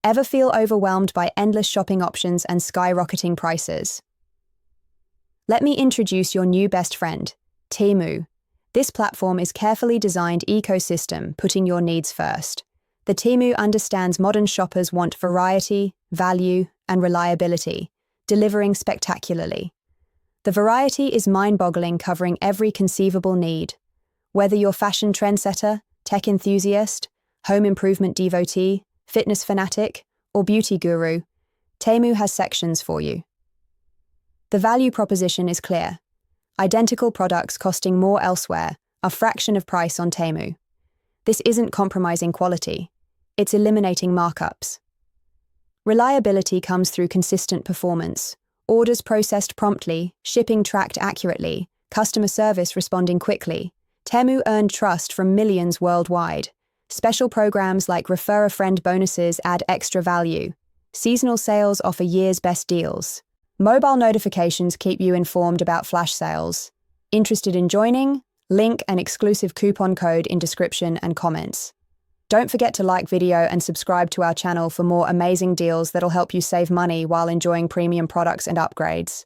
Ever feel overwhelmed by endless shopping options and skyrocketing prices? Let me introduce your new best friend, Temu. This platform is carefully designed ecosystem, putting your needs first. The Temu understands modern shoppers want variety, value, and reliability, delivering spectacularly. The variety is mind-boggling, covering every conceivable need. Whether you're fashion trendsetter, tech enthusiast, home improvement devotee, fitness fanatic, or beauty guru, Temu has sections for you. The value proposition is clear. Identical products costing more elsewhere, a fraction of price on Temu. This isn't compromising quality, it's eliminating markups. Reliability comes through consistent performance, orders processed promptly, shipping tracked accurately, customer service responding quickly. Temu earned trust from millions worldwide. Special programs like Refer a Friend bonuses add extra value. Seasonal sales offer year's best deals. Mobile notifications keep you informed about flash sales. Interested in joining? Link and exclusive coupon code in description and comments. Don't forget to like video and subscribe to our channel for more amazing deals that'll help you save money while enjoying premium products and upgrades.